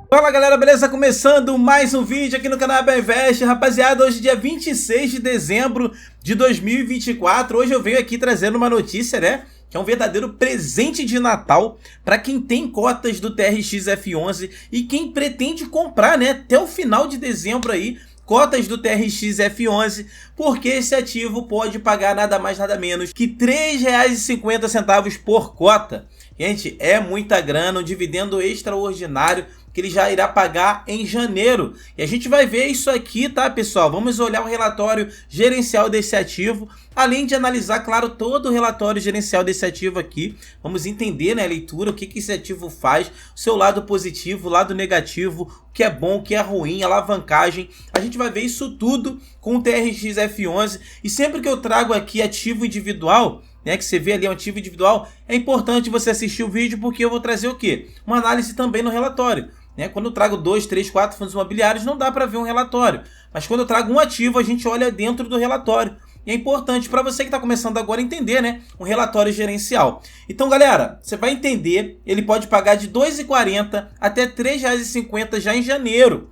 Fala galera, beleza? Começando mais um vídeo aqui no canal ABinvest. Rapaziada, hoje é dia 26 de dezembro de 2024. Hoje eu venho aqui trazendo uma notícia, né? Que é um verdadeiro presente de Natal para quem tem cotas do TRX F11 e quem pretende comprar, né? Até o final de dezembro aí, cotas do TRX F11, porque esse ativo pode pagar nada mais nada menos que R$ 3,50 por cota. Gente, é muita grana, um dividendo extraordinário que ele já irá pagar em janeiro. E a gente vai ver isso aqui, tá, pessoal? Vamos olhar o relatório gerencial desse ativo, além de analisar, claro, todo o relatório gerencial desse ativo aqui. Vamos entender, né, a leitura, o que esse ativo faz, o seu lado positivo, o lado negativo, o que é bom, o que é ruim, alavancagem. A gente vai ver isso tudo com o TRX F11. E sempre que eu trago aqui ativo individual, né, que você vê ali um ativo individual, é importante você assistir o vídeo, porque eu vou trazer o quê? Uma análise também no relatório. Quando eu trago 2, 3, 4 fundos imobiliários, não dá para ver um relatório. Mas quando eu trago um ativo, a gente olha dentro do relatório. E é importante para você que está começando agora entender, né, um relatório gerencial. Então, galera, você vai entender, ele pode pagar de R$ 2,40 até R$ 3,50 já em janeiro.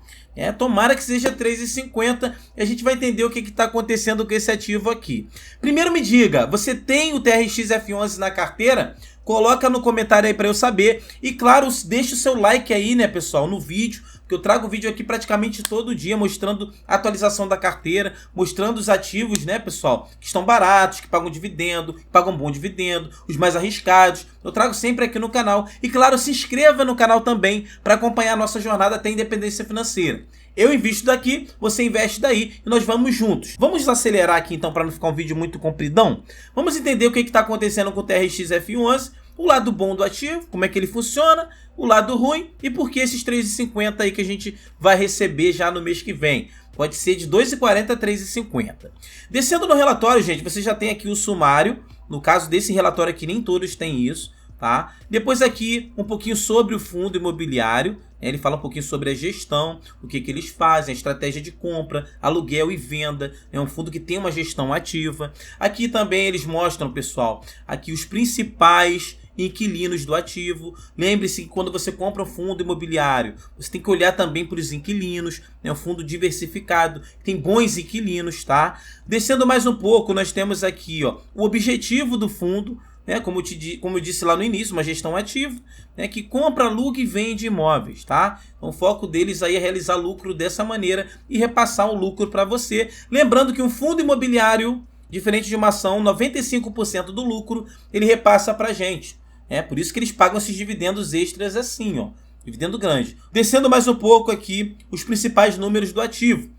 Tomara que seja R$ 3,50 e a gente vai entender o que está acontecendo com esse ativo aqui. Primeiro me diga, você tem o TRX F11 na carteira? Coloca no comentário aí para eu saber. E claro, deixa o seu like aí, né, pessoal, no vídeo, porque eu trago vídeo aqui praticamente todo dia mostrando a atualização da carteira, mostrando os ativos, né, pessoal, que estão baratos, que pagam dividendo, que pagam bom dividendo, os mais arriscados. Eu trago sempre aqui no canal. E claro, se inscreva no canal também para acompanhar a nossa jornada até a independência financeira. Eu invisto daqui, você investe daí e nós vamos juntos. Vamos acelerar aqui então para não ficar um vídeo muito compridão? Vamos entender o que está acontecendo com o TRX F11, o lado bom do ativo, como é que ele funciona, o lado ruim e por que esses 3,50 aí que a gente vai receber já no mês que vem. Pode ser de 2,40 a 3,50. Descendo no relatório, gente, você já tem aqui o sumário. No caso desse relatório aqui, nem todos têm isso, tá? Depois aqui um pouquinho sobre o fundo imobiliário. Ele fala um pouquinho sobre a gestão, o que eles fazem, a estratégia de compra, aluguel e venda. É um fundo que tem uma gestão ativa. Aqui também eles mostram, pessoal, aqui os principais inquilinos do ativo. Lembre-se que quando você compra um fundo imobiliário, você tem que olhar também para os inquilinos. É um fundo diversificado, tem bons inquilinos, tá? Descendo mais um pouco, nós temos aqui, ó, o objetivo do fundo. Como eu disse lá no início, uma gestão ativa, que compra, aluga e vende imóveis, tá? Então o foco deles aí é realizar lucro dessa maneira e repassar o lucro para você. Lembrando que um fundo imobiliário, diferente de uma ação, 95% do lucro ele repassa para a gente. Por isso que eles pagam esses dividendos extras assim, ó, dividendo grande. Descendo mais um pouco aqui, os principais números do ativo.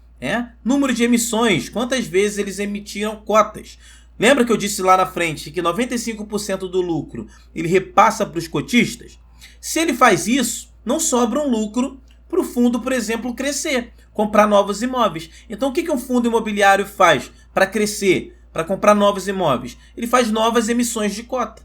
Número de emissões, quantas vezes eles emitiram cotas. Lembra que eu disse lá na frente que 95% do lucro ele repassa para os cotistas? Se ele faz isso, não sobra um lucro para o fundo, por exemplo, crescer, comprar novos imóveis. Então o que um fundo imobiliário faz para crescer, para comprar novos imóveis? Ele faz novas emissões de cota.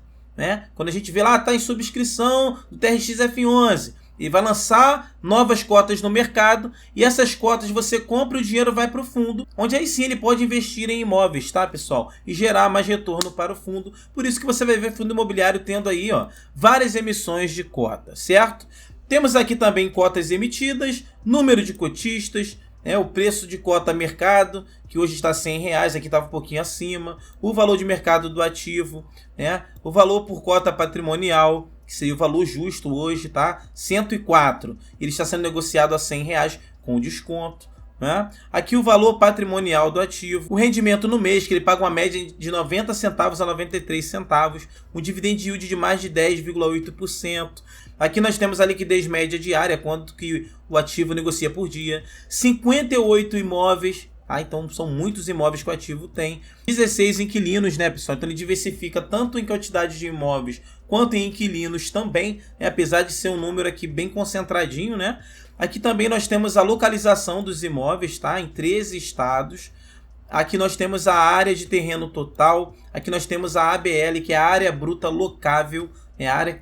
Quando a gente vê lá, está em subscrição do TRX F11, ele vai lançar novas cotas no mercado e essas cotas você compra e o dinheiro vai para o fundo, onde aí sim ele pode investir em imóveis, tá, pessoal? E gerar mais retorno para o fundo. Por isso que você vai ver fundo imobiliário tendo aí, ó, várias emissões de cota, certo? Temos aqui também cotas emitidas, número de cotistas, o preço de cota mercado, que hoje está R$100, aqui estava um pouquinho acima, o valor de mercado do ativo, o valor por cota patrimonial, que seria o valor justo hoje, tá? 104. Ele está sendo negociado a R$100 com desconto. Aqui o valor patrimonial do ativo, o rendimento no mês, que ele paga uma média de 90 centavos a 93 centavos, um dividend yield de mais de 10,8%. Aqui nós temos a liquidez média diária, quanto que o ativo negocia por dia, 58 imóveis. Então são muitos imóveis que o ativo tem. 16 inquilinos, né, pessoal? Então ele diversifica tanto em quantidade de imóveis quanto em inquilinos também, apesar de ser um número aqui bem concentradinho, né? Aqui também nós temos a localização dos imóveis, tá? Em 13 estados. Aqui nós temos a área de terreno total. Aqui nós temos a ABL, que é a área bruta locável.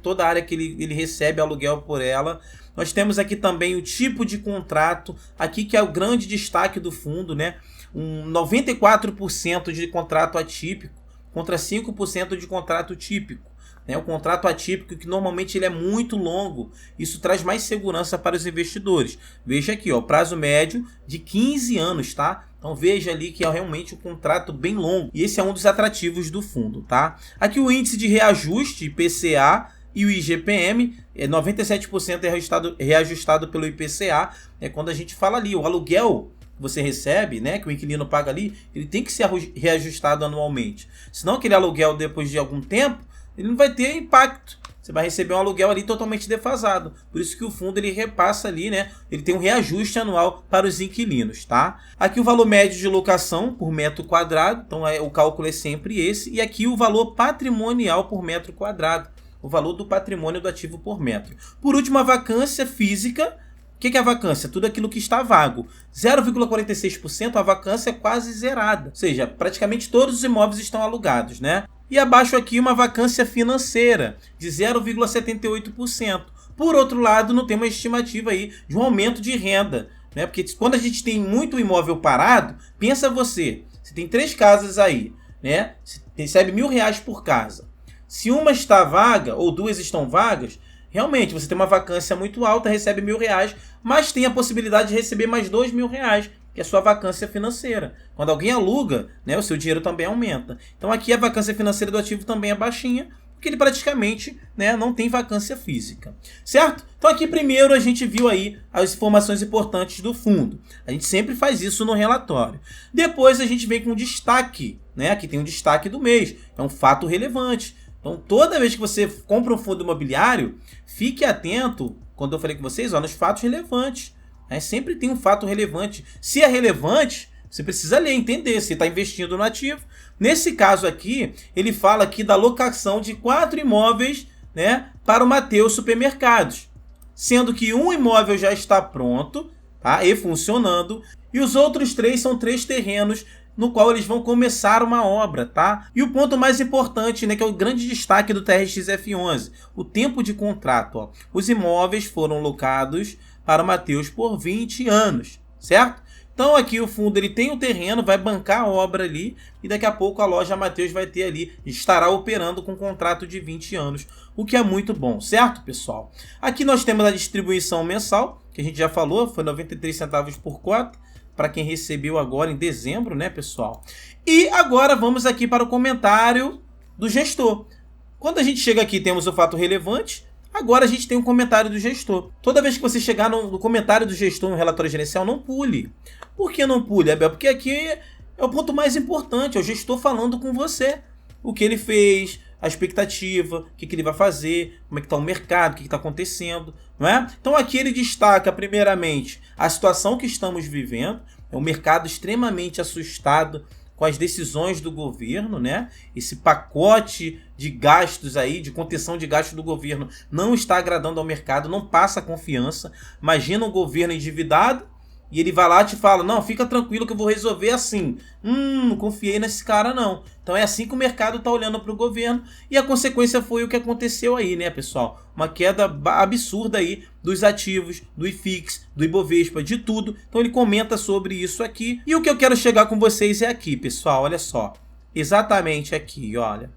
Toda a área que ele recebe aluguel por ela. Nós temos aqui também o tipo de contrato, aqui que é o grande destaque do fundo, né? 94% de contrato atípico contra 5% de contrato típico. né? O contrato atípico, que normalmente ele é muito longo. Isso traz mais segurança para os investidores. Veja aqui, ó, prazo médio de 15 anos, tá? Então veja ali que é realmente um contrato bem longo. E esse é um dos atrativos do fundo, tá? Aqui o índice de reajuste, IPCA, e o IGPM, 97% é reajustado pelo IPCA. É quando a gente fala ali, o aluguel que você recebe, né, que o inquilino paga ali, ele tem que ser reajustado anualmente. Senão aquele aluguel, depois de algum tempo, ele não vai ter impacto. Você vai receber um aluguel ali totalmente defasado. Por isso que o fundo ele repassa ali, né? Ele tem um reajuste anual para os inquilinos, tá? Aqui o valor médio de locação por metro quadrado, então o cálculo é sempre esse. E aqui o valor patrimonial por metro quadrado, o valor do patrimônio do ativo por metro. Por último, a vacância física. O que é a vacância? Tudo aquilo que está vago. 0,46%, a vacância é quase zerada. Ou seja, praticamente todos os imóveis estão alugados, né? E abaixo aqui uma vacância financeira de 0,78%. Por outro lado, não tem uma estimativa aí de um aumento de renda, né? Porque quando a gente tem muito imóvel parado, pensa você tem 3 casas aí, né? Você recebe R$1.000 por casa. Se uma está vaga ou 2 estão vagas, realmente você tem uma vacância muito alta, recebe R$1.000, mas tem a possibilidade de receber mais R$2.000, que é a sua vacância financeira. Quando alguém aluga, né, o seu dinheiro também aumenta. Então aqui a vacância financeira do ativo também é baixinha, porque ele praticamente, né, não tem vacância física. Certo? Então aqui primeiro a gente viu aí as informações importantes do fundo. A gente sempre faz isso no relatório. Depois a gente vem com destaque, né? Aqui tem um destaque do mês, é um fato relevante. Então, toda vez que você compra um fundo imobiliário, fique atento, quando eu falei com vocês, ó, nos fatos relevantes. Sempre tem um fato relevante. Se é relevante, você precisa ler, entender se está investindo no ativo. Nesse caso aqui, ele fala aqui da locação de 4 imóveis, né, para o Mateus Supermercados. Sendo que um imóvel já está pronto, tá, e funcionando, e os outros 3 são 3 terrenos no qual eles vão começar uma obra, tá? E o ponto mais importante, né, que é o grande destaque do TRX F11, o tempo de contrato, ó. Os imóveis foram locados para o Mateus por 20 anos, certo? Então aqui o fundo ele tem o terreno, vai bancar a obra ali e daqui a pouco a loja Mateus vai ter ali, estará operando com um contrato de 20 anos, o que é muito bom, certo, pessoal? Aqui nós temos a distribuição mensal, que a gente já falou, foi 93 centavos por cota, para quem recebeu agora em dezembro, né, pessoal? E agora vamos aqui para o comentário do gestor. Quando a gente chega aqui, temos o fato relevante. Agora a gente tem um comentário do gestor. Toda vez que você chegar no comentário do gestor no relatório gerencial, não pule. Por que não pule, Abel? Porque aqui é o ponto mais importante, é o gestor falando com você. O que ele fez, a expectativa, o que ele vai fazer, como é que está o mercado, o que está acontecendo, não é? Então aqui ele destaca primeiramente a situação que estamos vivendo, é um mercado extremamente assustado com as decisões do governo, né? Esse pacote de gastos aí, de contenção de gastos do governo não está agradando ao mercado, não passa confiança. Imagina um governo endividado e ele vai lá e te fala, não, fica tranquilo que eu vou resolver assim. Não confiei nesse cara não. Então é assim que o mercado está olhando para o governo e a consequência foi o que aconteceu aí, né, pessoal? Uma queda absurda aí dos ativos, do IFIX, do Ibovespa, de tudo. Então ele comenta sobre isso aqui. E o que eu quero chegar com vocês é aqui, pessoal, olha só. Exatamente aqui, olha.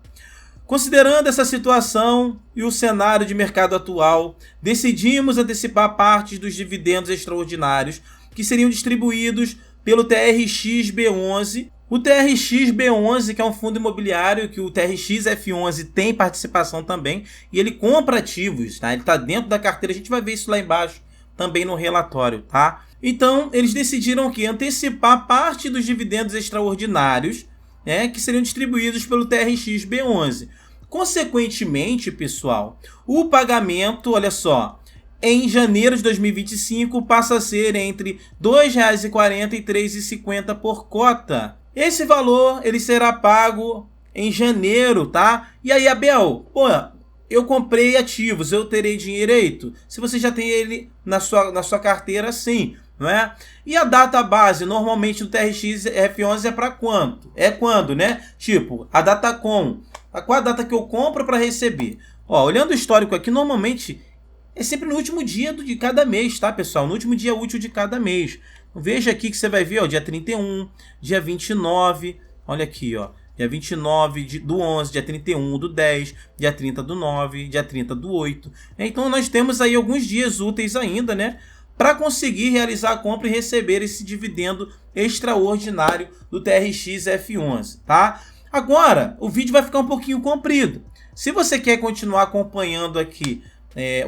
Considerando essa situação e o cenário de mercado atual, decidimos antecipar partes dos dividendos extraordinários que seriam distribuídos pelo TRX B11. O TRX B11, que é um fundo imobiliário que o TRX F11 tem participação também, e ele compra ativos, tá? Ele está dentro da carteira, a gente vai ver isso lá embaixo também no relatório, tá? Então, eles decidiram que antecipar parte dos dividendos extraordinários, né, que seriam distribuídos pelo TRX B11. Consequentemente, pessoal, o pagamento, olha só, em janeiro de 2025 passa a ser entre R$ 2,40 e R$ 3,50 por cota. Esse valor ele será pago em janeiro, tá? E aí, Abel, pô, eu comprei ativos, eu terei direito? Se você já tem ele na sua carteira, sim, não é? E a data base, normalmente do TRX F11 é para quanto? É quando, né? Tipo, a data com. Qual a data que eu compro para receber? Ó, olhando o histórico aqui, normalmente é sempre no último dia de cada mês, tá, pessoal? No último dia útil de cada mês. Veja aqui que você vai ver, ó, dia 31, dia 29, olha aqui, ó. dia 29 do 11, dia 31 do 10, dia 30 do 9, dia 30 do 8. Então nós temos aí alguns dias úteis ainda, né, para conseguir realizar a compra e receber esse dividendo extraordinário do TRX F11, tá? Agora, o vídeo vai ficar um pouquinho comprido. Se você quer continuar acompanhando aqui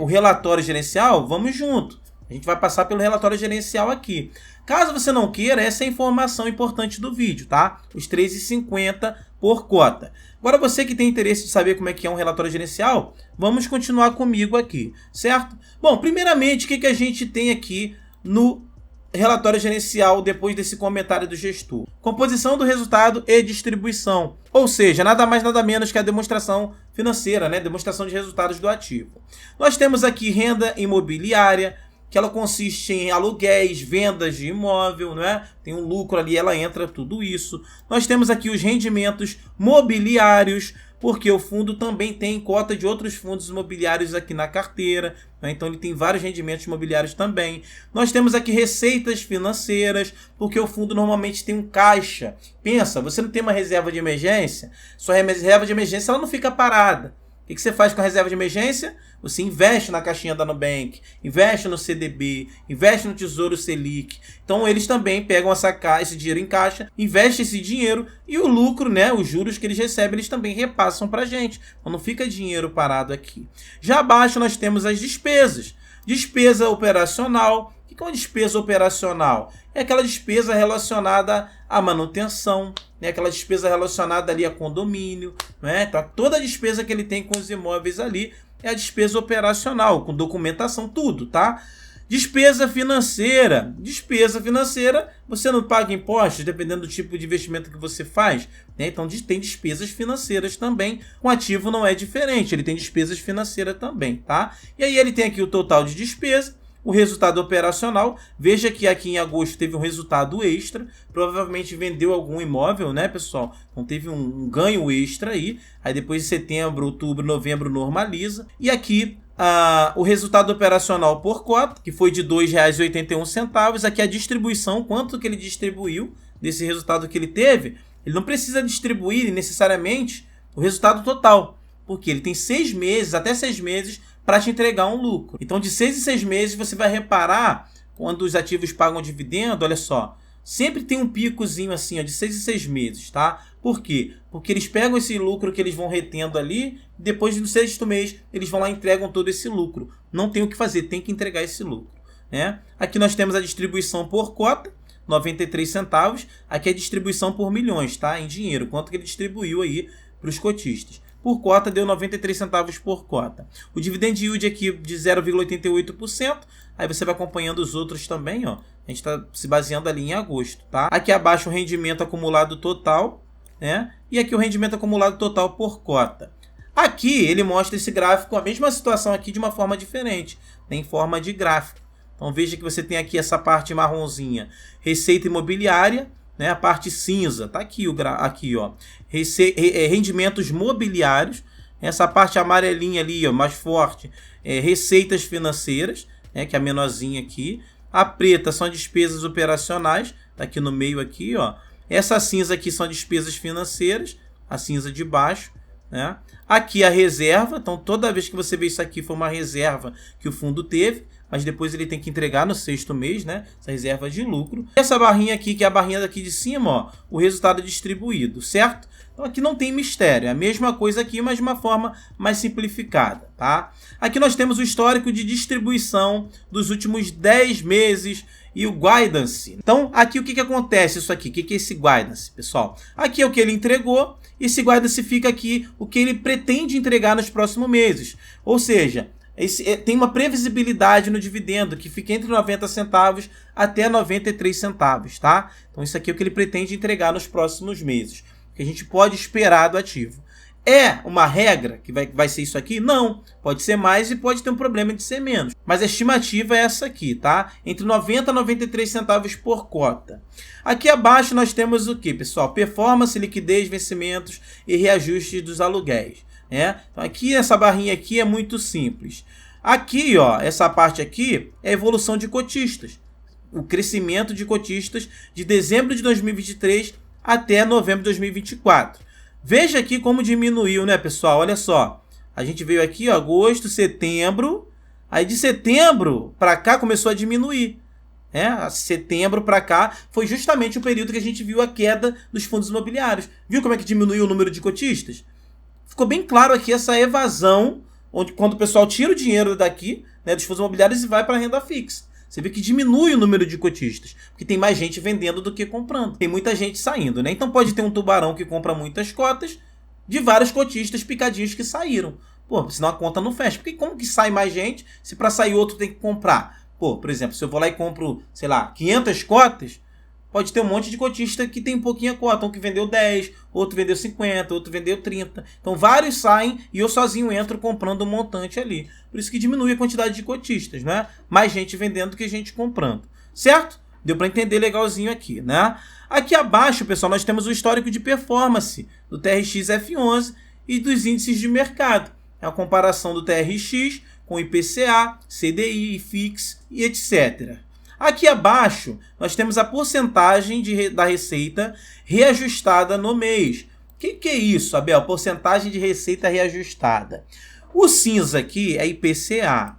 o relatório gerencial, vamos junto. A gente vai passar pelo relatório gerencial aqui. Caso você não queira, essa é a informação importante do vídeo, tá? Os R$ 3,50 por cota. Agora, você que tem interesse de saber como é que é um relatório gerencial, vamos continuar comigo aqui, certo? Bom, primeiramente, o que a gente tem aqui no relatório gerencial depois desse comentário do gestor? Composição do resultado e distribuição. Ou seja, nada mais nada menos que a demonstração financeira, né? Demonstração de resultados do ativo. Nós temos aqui renda imobiliária, que ela consiste em aluguéis, vendas de imóvel, né? Tem um lucro ali, ela entra tudo isso. Nós temos aqui os rendimentos mobiliários, porque o fundo também tem cota de outros fundos imobiliários aqui na carteira, né? Então ele tem vários rendimentos imobiliários também. Nós temos aqui receitas financeiras, porque o fundo normalmente tem um caixa. Pensa, você não tem uma reserva de emergência? Sua reserva de emergência ela não fica parada. O que você faz com a reserva de emergência? Você investe na caixinha da Nubank, investe no CDB, investe no Tesouro Selic. Então eles também pegam esse dinheiro em caixa, investem esse dinheiro e o lucro, né, os juros que eles recebem, eles também repassam para a gente. Então não fica dinheiro parado aqui. Já abaixo nós temos as despesas. Despesa operacional. O que é uma despesa operacional? É aquela despesa relacionada à manutenção, né? Aquela despesa relacionada ali a condomínio, né? Então, toda a despesa que ele tem com os imóveis ali é a despesa operacional, com documentação, tudo, tá? Despesa financeira. Despesa financeira, você não paga impostos, dependendo do tipo de investimento que você faz, né? Então tem despesas financeiras também. O ativo não é diferente, ele tem despesas financeiras também, tá? E aí ele tem aqui o total de despesa, o resultado operacional. Veja que aqui em agosto teve um resultado extra, provavelmente vendeu algum imóvel, né, pessoal? Então teve um ganho extra aí. Aí depois de setembro, outubro, novembro normaliza. E aqui o resultado operacional por cota, que foi de R$ 2,81. Aqui a distribuição, quanto que ele distribuiu desse resultado que ele teve. Ele não precisa distribuir necessariamente o resultado total, porque ele tem 6 meses, até 6 meses, para te entregar um lucro. Então, de 6 em 6 meses, você vai reparar, quando os ativos pagam dividendo, olha só, sempre tem um picozinho assim, ó, de 6 em 6 meses, tá? Por quê? Porque eles pegam esse lucro que eles vão retendo ali, depois do 6º mês, eles vão lá e entregam todo esse lucro. Não tem o que fazer, tem que entregar esse lucro, né? Aqui nós temos a distribuição por cota, 93 centavos. Aqui é a distribuição por milhões, tá? Em dinheiro, quanto que ele distribuiu aí para os cotistas. Por cota deu 93 centavos por cota. O dividend yield aqui de 0,88%. Aí você vai acompanhando os outros também, ó. A gente está se baseando ali em agosto, tá? Aqui abaixo o rendimento acumulado total, né? E aqui o rendimento acumulado total por cota. Aqui ele mostra esse gráfico, a mesma situação aqui de uma forma diferente, né? Em forma de gráfico. Então veja que você tem aqui essa parte marronzinha, receita imobiliária, né? A parte cinza, tá aqui aqui, ó, rendimentos mobiliários. Essa parte amarelinha ali, ó, mais forte, receitas financeiras, né? Que é a menorzinha aqui. A preta são despesas operacionais, tá aqui no meio aqui, ó. Essa cinza aqui são despesas financeiras, a cinza de baixo, né? Aqui a reserva, então toda vez que você vê isso aqui foi uma reserva que o fundo teve, mas depois ele tem que entregar no 6º mês, né? Essa reserva de lucro. Essa barrinha aqui, que é a barrinha daqui de cima, ó, o resultado distribuído, certo? Então aqui não tem mistério, é a mesma coisa aqui, mas de uma forma mais simplificada, tá? Aqui nós temos o histórico de distribuição dos últimos 10 meses e o guidance. Então aqui o que acontece isso aqui? O que é esse guidance, pessoal? Aqui é o que ele entregou, e esse guidance fica aqui o que ele pretende entregar nos próximos meses. Ou seja, tem uma previsibilidade no dividendo que fica entre 90 centavos até 93 centavos, tá? Então isso aqui é o que ele pretende entregar nos próximos meses, que a gente pode esperar do ativo. É uma regra que vai ser isso aqui? Não. Pode ser mais e pode ter um problema de ser menos. Mas a estimativa é essa aqui, tá? Entre 90 e 93 centavos por cota. Aqui abaixo nós temos o que, pessoal? Performance, liquidez, vencimentos e reajuste dos aluguéis. Então aqui, essa barrinha aqui é muito simples. Aqui, ó, essa parte aqui é a evolução de cotistas. O crescimento de cotistas de dezembro de 2023 até novembro de 2024. Veja aqui como diminuiu, né, pessoal? Olha só. A gente veio aqui, ó, agosto, setembro. Aí de setembro para cá começou a diminuir. Setembro para cá foi justamente o período que a gente viu a queda dos fundos imobiliários. Viu como é que diminuiu o número de cotistas? Ficou bem claro aqui essa evasão, onde quando o pessoal tira o dinheiro daqui, né, dos fundos imobiliários e vai para a renda fixa. Você vê que diminui o número de cotistas, porque tem mais gente vendendo do que comprando. Tem muita gente saindo, né? Então pode ter um tubarão que compra muitas cotas de vários cotistas picadinhos que saíram. Pô, senão a conta não fecha. Porque como que sai mais gente se para sair outro tem que comprar? Pô, por exemplo, se eu vou lá e compro, sei lá, 500 cotas, pode ter um monte de cotista que tem pouquinha cota. Um que vendeu 10, outro vendeu 50, outro vendeu 30. Então vários saem e eu sozinho entro comprando um montante ali. Por isso que diminui a quantidade de cotistas, né? Mais gente vendendo do que gente comprando. Certo? Deu para entender legalzinho aqui, né? Aqui abaixo, pessoal, nós temos o histórico de performance do TRX F11 e dos índices de mercado. É a comparação do TRX com IPCA, CDI, IFIX e etc. Aqui abaixo, nós temos a porcentagem da receita reajustada no mês. O que é isso, Abel? Porcentagem de receita reajustada. O cinza aqui é IPCA.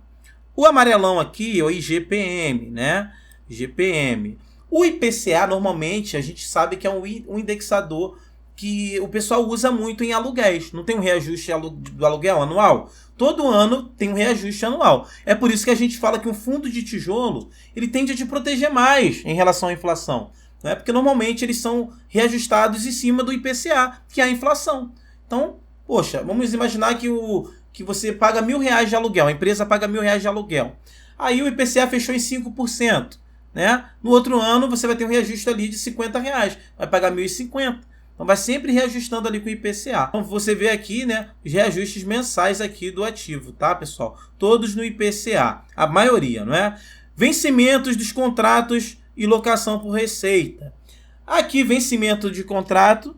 O amarelão aqui é o IGPM, né? IGPM. O IPCA, normalmente, a gente sabe que é um indexador que o pessoal usa muito em aluguéis. Não tem um reajuste do aluguel anual? Todo ano tem um reajuste anual. É por isso que a gente fala que um fundo de tijolo ele tende a te proteger mais em relação à inflação. Né? Porque normalmente eles são reajustados em cima do IPCA, que é a inflação. Então, poxa, vamos imaginar que você paga R$1.000 de aluguel, a empresa paga R$1.000 de aluguel. Aí o IPCA fechou em 5%. Né? No outro ano você vai ter um reajuste ali de R$50, vai pagar 1.050. Então vai sempre reajustando ali com o IPCA. Então você vê aqui, né, os reajustes mensais aqui do ativo, tá, pessoal? Todos no IPCA, a maioria, não é? Vencimentos dos contratos e locação por receita. Aqui, vencimento de contrato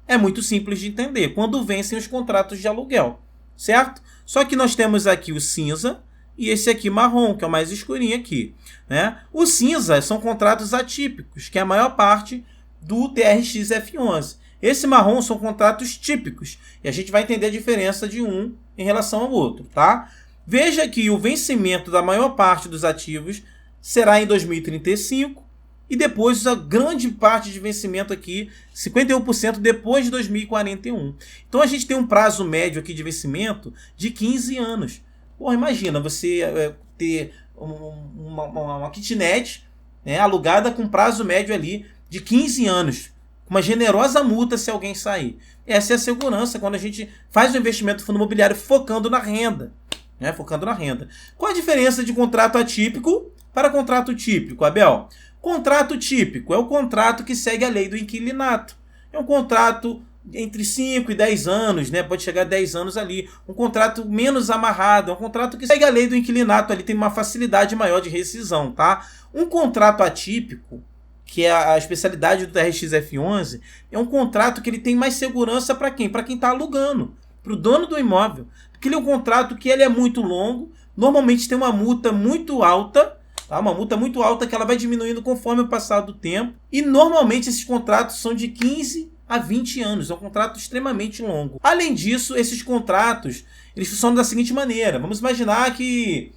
é muito simples de entender. Quando vencem os contratos de aluguel, certo? Só que nós temos aqui o cinza e esse aqui marrom, que é o mais escurinho aqui, né? O cinza são contratos atípicos, que é a maior parte do TRX F11. Esse marrom são contratos típicos. E a gente vai entender a diferença de um em relação ao outro, tá? Veja que o vencimento da maior parte dos ativos será em 2035 e depois a grande parte de vencimento aqui, 51% depois de 2041. Então a gente tem um prazo médio aqui de vencimento de 15 anos. Pô, imagina você ter uma kitnet, né, alugada com prazo médio ali de 15 anos. Uma generosa multa se alguém sair. Essa é a segurança quando a gente faz um investimento no fundo imobiliário focando na renda. Né? Focando na renda. Qual a diferença de contrato atípico para contrato típico, Abel? Contrato típico é o contrato que segue a lei do inquilinato. É um contrato entre 5 e 10 anos, né? Pode chegar a 10 anos ali. Um contrato menos amarrado, é um contrato que segue a lei do inquilinato, ali tem uma facilidade maior de rescisão, tá? Um contrato atípico, que é a especialidade do TRX F11, é um contrato que ele tem mais segurança para quem? Para quem está alugando, para o dono do imóvel. Porque ele é um contrato que ele é muito longo, normalmente tem uma multa muito alta, tá? Uma multa muito alta que ela vai diminuindo conforme o passar do tempo. E normalmente esses contratos são de 15 a 20 anos, é um contrato extremamente longo. Além disso, esses contratos, eles funcionam da seguinte maneira. Vamos imaginar que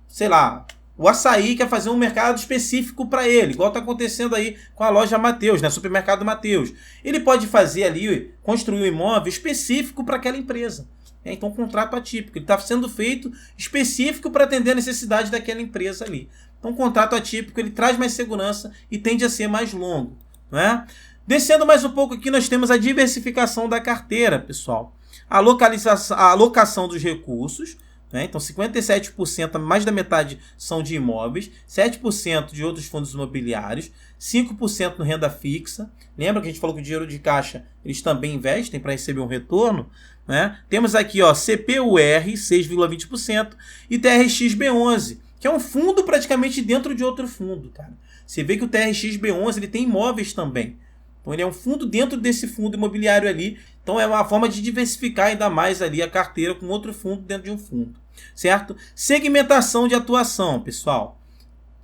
sei lá, o Açaí quer fazer um mercado específico para ele, igual está acontecendo aí com a loja Mateus, né? Supermercado Mateus. Ele pode fazer ali, construir um imóvel específico para aquela empresa. Então, um contrato atípico. Ele está sendo feito específico para atender a necessidade daquela empresa ali. Então, um contrato atípico, ele traz mais segurança e tende a ser mais longo. Não é? Descendo mais um pouco aqui, nós temos a diversificação da carteira, pessoal. A alocação dos recursos. Então 57%, mais da metade são de imóveis, 7% de outros fundos imobiliários, 5% no renda fixa. Lembra que a gente falou que o dinheiro de caixa eles também investem para receber um retorno? Né? Temos aqui CPUR, 6,20% e TRX-B11, que é um fundo praticamente dentro de outro fundo. Cara. Você vê que o TRX-B11 ele tem imóveis também. Então ele é um fundo dentro desse fundo imobiliário ali. Então é uma forma de diversificar ainda mais ali a carteira com outro fundo dentro de um fundo. Certo? Segmentação de atuação, pessoal.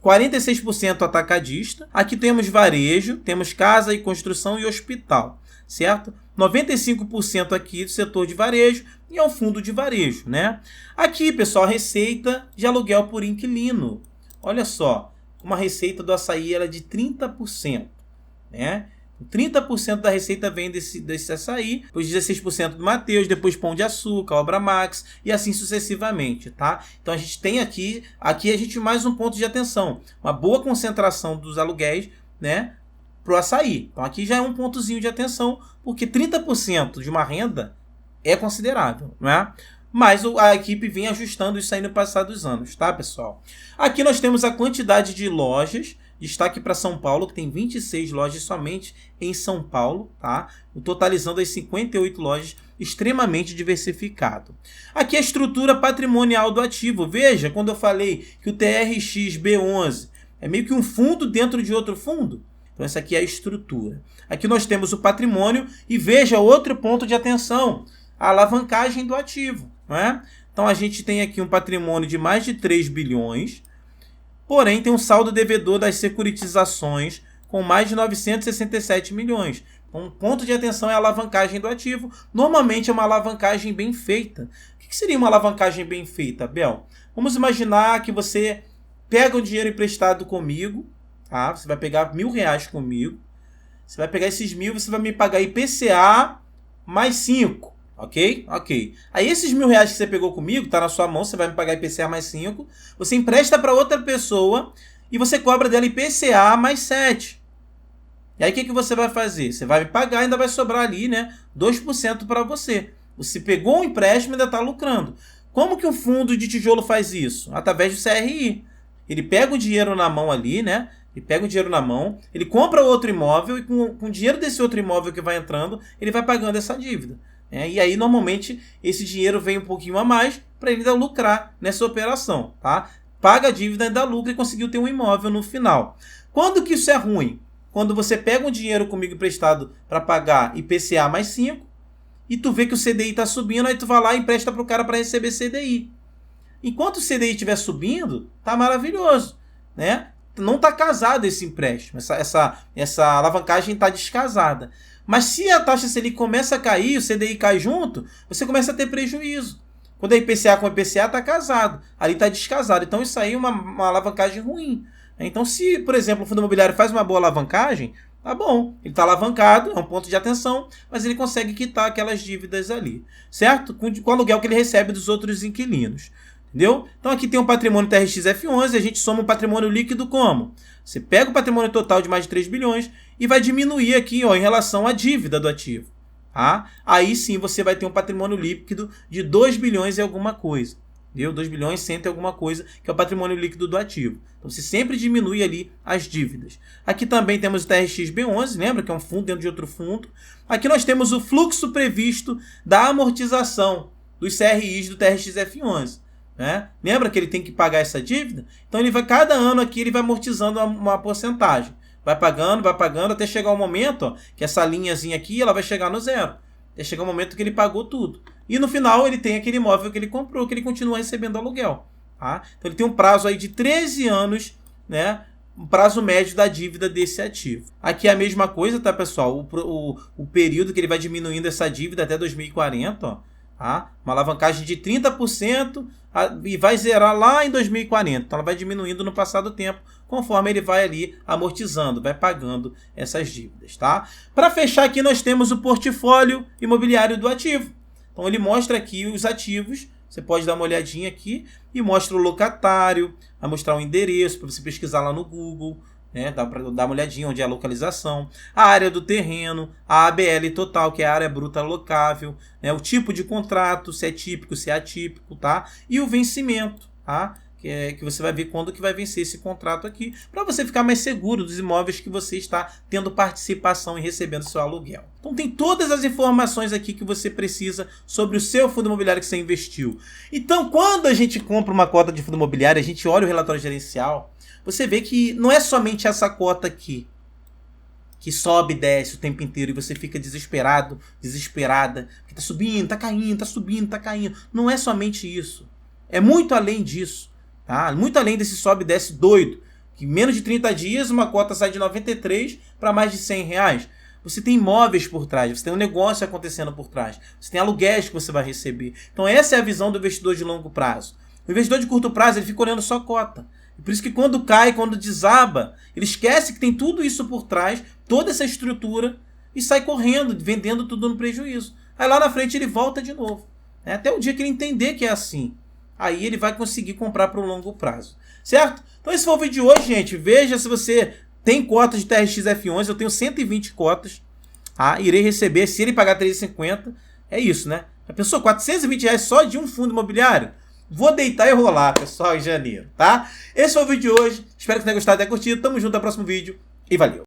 46% atacadista. Aqui temos varejo, temos casa e construção e hospital. certo? 95% aqui do setor de varejo e é um fundo de varejo, né? Aqui, pessoal, a receita de aluguel por inquilino. Olha só, uma receita do açaí era de 30%, né? 30% da receita vem desse açaí, depois 16% do Mateus, depois Pão de Açúcar, Obra Max e assim sucessivamente, tá? Então a gente tem aqui a gente mais um ponto de atenção, uma boa concentração dos aluguéis, né, pro açaí. Então aqui já é um pontozinho de atenção, porque 30% de uma renda é considerável, né? Mas a equipe vem ajustando isso aí no passar dos anos, tá, pessoal? Aqui nós temos a quantidade de lojas. Destaque para São Paulo, que tem 26 lojas somente em São Paulo, tá? Totalizando as 58 lojas, extremamente diversificado. Aqui a estrutura patrimonial do ativo. Veja, quando eu falei que o TRX-B11 é meio que um fundo dentro de outro fundo. Então essa aqui é a estrutura. Aqui nós temos o patrimônio e veja outro ponto de atenção, a alavancagem do ativo, não é? Então a gente tem aqui um patrimônio de mais de 3 bilhões, porém, tem um saldo devedor das securitizações com mais de 967 milhões. Um ponto de atenção é a alavancagem do ativo. Normalmente é uma alavancagem bem feita. O que seria uma alavancagem bem feita, Bel? Vamos imaginar que você pega o dinheiro emprestado comigo, tá? Você vai pegar R$1.000 comigo. Você vai pegar esses 1.000, você vai me pagar IPCA mais 5. Ok? Ok. Aí esses R$1.000 que você pegou comigo, tá na sua mão, você vai me pagar IPCA mais 5. Você empresta para outra pessoa e você cobra dela IPCA mais 7. E aí o que você vai fazer? Você vai me pagar e ainda vai sobrar ali, né, 2% para você. Você pegou um empréstimo e ainda está lucrando. Como que o fundo de tijolo faz isso? Através do CRI. Ele pega o dinheiro na mão ali, né? Ele pega o dinheiro na mão, ele compra outro imóvel e com o dinheiro desse outro imóvel que vai entrando, ele vai pagando essa dívida. E aí, normalmente, esse dinheiro vem um pouquinho a mais para ele ainda lucrar nessa operação, tá? Paga a dívida, ainda lucra e conseguiu ter um imóvel no final. Quando que isso é ruim? Quando você pega um dinheiro comigo emprestado para pagar IPCA mais 5 e tu vê que o CDI está subindo, aí tu vai lá e empresta para o cara para receber CDI. Enquanto o CDI estiver subindo, tá maravilhoso, né? Não está casado esse empréstimo, essa alavancagem está descasada. Mas se a taxa Selic começa a cair, o CDI cai junto, você começa a ter prejuízo. Quando a IPCA com IPCA está casado, ali está descasado. Então isso aí é uma alavancagem ruim. Então se, por exemplo, o fundo imobiliário faz uma boa alavancagem, tá bom, ele está alavancado, é um ponto de atenção, mas ele consegue quitar aquelas dívidas ali, certo? Com o aluguel que ele recebe dos outros inquilinos. Entendeu? Então aqui tem um patrimônio TRX-F11 e a gente soma o patrimônio líquido como? Você pega o patrimônio total de mais de 3 bilhões e vai diminuir aqui, ó, em relação à dívida do ativo. Tá? Aí sim você vai ter um patrimônio líquido de 2 bilhões e alguma coisa. Entendeu? 2 bilhões e 100 e alguma coisa, que é o patrimônio líquido do ativo. Então você sempre diminui ali as dívidas. Aqui também temos o TRX-B11, lembra que é um fundo dentro de outro fundo. Aqui nós temos o fluxo previsto da amortização dos CRIs do TRX-F11. Né? Lembra que ele tem que pagar essa dívida? Então ele vai, cada ano aqui ele vai amortizando uma porcentagem. Vai pagando, até chegar um momento, ó, que essa linhazinha aqui ela vai chegar no zero. Até chegar um momento que ele pagou tudo. E no final ele tem aquele imóvel que ele comprou, que ele continua recebendo aluguel. Tá? Então ele tem um prazo aí de 13 anos, né? Um prazo médio da dívida desse ativo. Aqui é a mesma coisa, tá, pessoal? O período que ele vai diminuindo essa dívida até 2040, ó. Tá? Uma alavancagem de 30% e vai zerar lá em 2040. Então ela vai diminuindo no passar do tempo, conforme ele vai ali amortizando, vai pagando essas dívidas. Tá? Para fechar aqui nós temos o portfólio imobiliário do ativo. Então ele mostra aqui os ativos, você pode dar uma olhadinha aqui e mostra o locatário, vai mostrar o endereço para você pesquisar lá no Google. Né? Dá para dar uma olhadinha onde é a localização, a área do terreno, a ABL total, que é a área bruta locável, né? O tipo de contrato, se é típico, se é atípico, tá? E o vencimento, tá? Que você vai ver quando que vai vencer esse contrato aqui, para você ficar mais seguro dos imóveis que você está tendo participação e recebendo seu aluguel. Então tem todas as informações aqui que você precisa sobre o seu fundo imobiliário que você investiu. Então quando a gente compra uma cota de fundo imobiliário, a gente olha o relatório gerencial, você vê que não é somente essa cota aqui, que sobe e desce o tempo inteiro e você fica desesperado, desesperada, porque tá subindo, tá caindo, tá subindo, tá caindo. Não é somente isso. É muito além disso. Tá? Muito além desse sobe e desce doido. Que em menos de 30 dias uma cota sai de 93 para mais de R$100. você tem imóveis por trás, você tem um negócio acontecendo por trás, você tem aluguéis que você vai receber. Então essa é a visão do investidor de longo prazo. O investidor de curto prazo, ele fica olhando só cota. Por isso que quando cai, quando desaba, ele esquece que tem tudo isso por trás, toda essa estrutura, e sai correndo, vendendo tudo no prejuízo. Aí lá na frente ele volta de novo. Até o dia que ele entender que é assim. Aí ele vai conseguir comprar para o longo prazo. Certo? Então esse foi o vídeo de hoje, gente. Veja se você tem cotas de TRX F11. Eu tenho 120 cotas. Irei receber, se ele pagar 3,50. É isso, né? Já pensou? R$420 só de um fundo imobiliário? Vou deitar e rolar, pessoal, em janeiro, tá? Esse foi o vídeo de hoje. Espero que tenha gostado e tenha curtido. Tamo junto no próximo vídeo. E valeu!